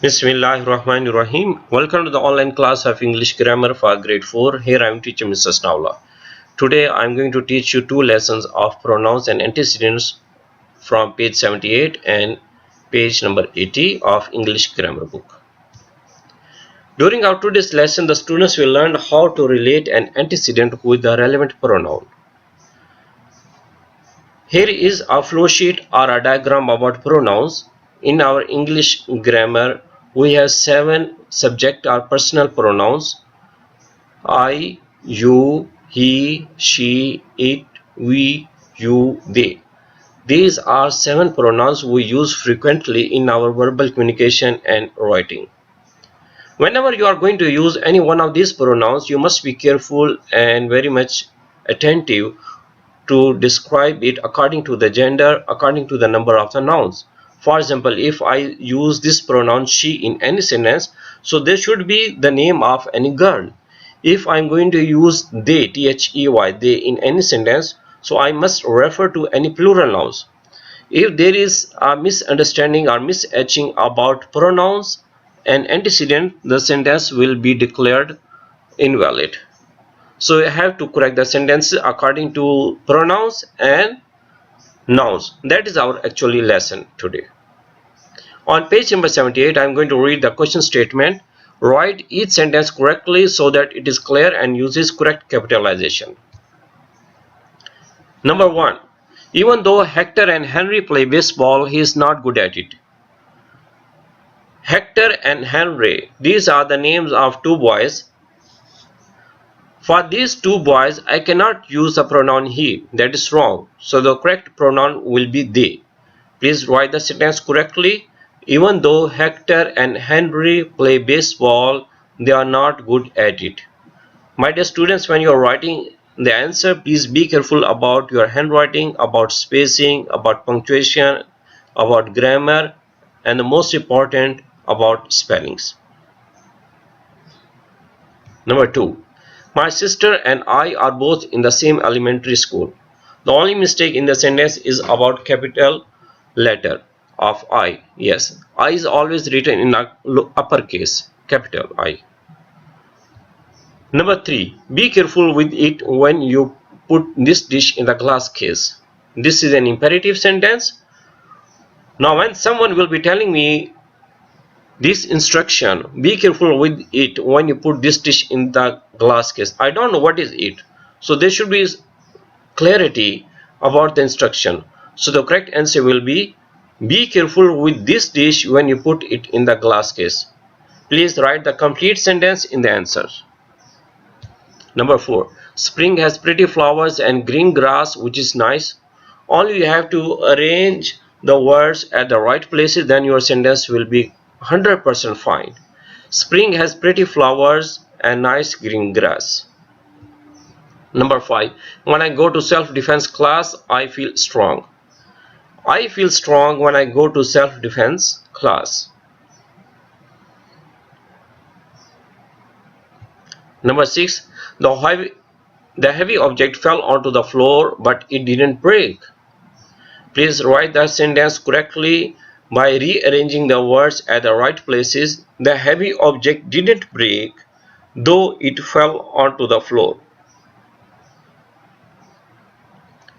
Bismillahirrahmanirrahim. Welcome to the online class of English grammar for grade 4. Here I am teacher Mr. Snavla. Today I am going to teach you two lessons of pronouns and antecedents from page 78 and page number 80 of English grammar book. During our today's lesson, the students will learn how to relate an antecedent with the relevant pronoun. Here is a flow sheet or a diagram about pronouns. In our English grammar, we have 7 subject or personal pronouns: I, you, he, she, it, we, you, they. These are 7 pronouns we use frequently in our verbal communication and writing. Whenever you are going to use any one of these pronouns, you must be careful and very much attentive to describe it according to the gender, according to the number of the nouns. For example, if I use this pronoun she in any sentence, so there should be the name of any girl. If I'm going to use they, they, they in any sentence, so I must refer to any plural nouns. If there is a misunderstanding or mishatching about pronouns and antecedent, the sentence will be declared invalid. So you have to correct the sentences according to pronouns and nouns. That is our actually lesson today. On page number 78, I am going to read the question statement. Write each sentence correctly so that it is clear and uses correct capitalization. Number 1. Even though Hector and Henry play baseball, he is not good at it. Hector and Henry, these are the names of two boys. For these two boys, I cannot use the pronoun he. That is wrong. So the correct pronoun will be they. Please write the sentence correctly. Even though Hector and Henry play baseball, they are not good at it. My dear students, when you are writing the answer, please be careful about your handwriting, about spacing, about punctuation, about grammar, and the most important, about spellings. Number 2. My sister and I are both in the same elementary school. The only mistake in the sentence is about capital letter of I. Yes, I is always written in uppercase, capital I. Number 3. Be careful with it when you put this dish in the glass case. This is an imperative sentence. Now when someone will be telling me this instruction, be careful with it when you put this dish in the glass case, I don't know what is it. So there should be clarity about the instruction. So the correct answer will be careful with this dish when you put it in the glass case. Please write the complete sentence in the answer. Number 4. Spring has pretty flowers and green grass, which is nice. Only you have to arrange the words at the right places, then your sentence will be 100% fine. Spring has pretty flowers and nice green grass. Number 5. When I go to self-defense class, I feel strong. I feel strong when I go to self-defense class. Number 6. The heavy object fell onto the floor, but it didn't break. Please write the sentence correctly by rearranging the words at the right places. The heavy object didn't break, though it fell onto the floor.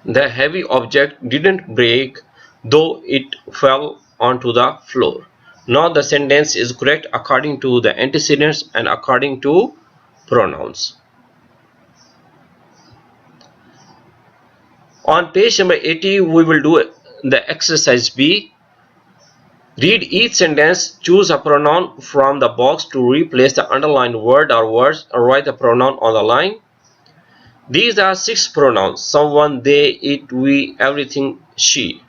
The heavy object didn't break, though it fell onto the floor. Now the sentence is correct according to the antecedents and according to pronouns. On page number 80, we will do the exercise B. Read each sentence, choose a pronoun from the box to replace the underlined word or words, and write the pronoun on the line. These are 6 pronouns: someone, they, it, we, everything, she.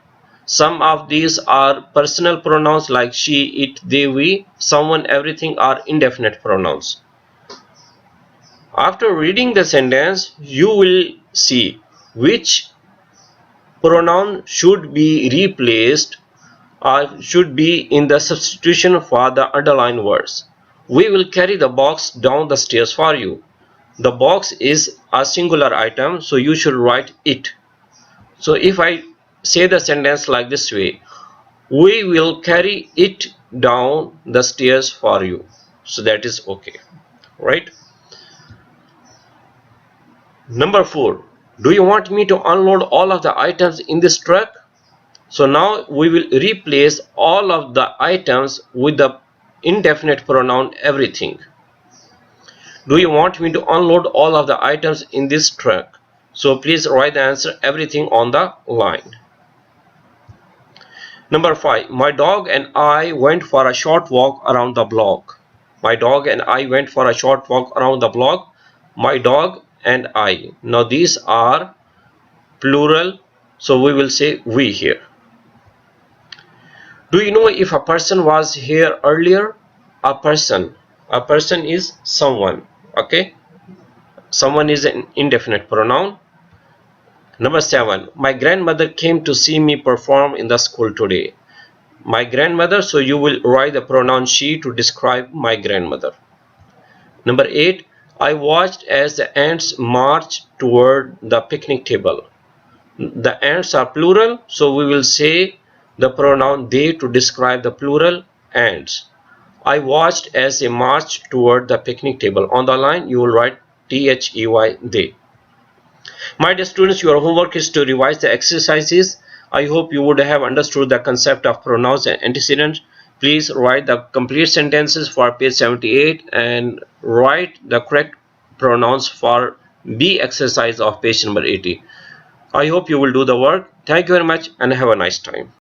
Some of these are personal pronouns like she, it, they, we. Someone, everything are indefinite pronouns. After reading the sentence, you will see which pronoun should be replaced or should be in the substitution for the underlined words. We will carry the box down the stairs for you. The box is a singular item, so you should write it. So if I say the sentence like this way, we will carry it down the stairs for you. So that is okay, right? Number 4, do you want me to unload all of the items in this truck? So now we will replace all of the items with the indefinite pronoun everything. Do you want me to unload all of the items in this truck? So please write the answer everything on the line. Number 5, my dog and I went for a short walk around the block. My dog and I went for a short walk around the block. My dog and I. Now these are plural, so we will say we here. Do you know if a person was here earlier? A person. A person is someone. Okay. Someone is an indefinite pronoun. Number 7. My grandmother came to see me perform in the school today. My grandmother, so you will write the pronoun she to describe my grandmother. Number 8. I watched as the ants marched toward the picnic table. The ants are plural, so we will say the pronoun they to describe the plural ants. I watched as they marched toward the picnic table. On the line, you will write THEY, they. My dear students, your homework is to revise the exercises. I hope you would have understood the concept of pronouns and antecedents. Please write the complete sentences for page 78 and write the correct pronouns for B exercise of page number 80. I hope you will do the work. Thank you very much and have a nice time.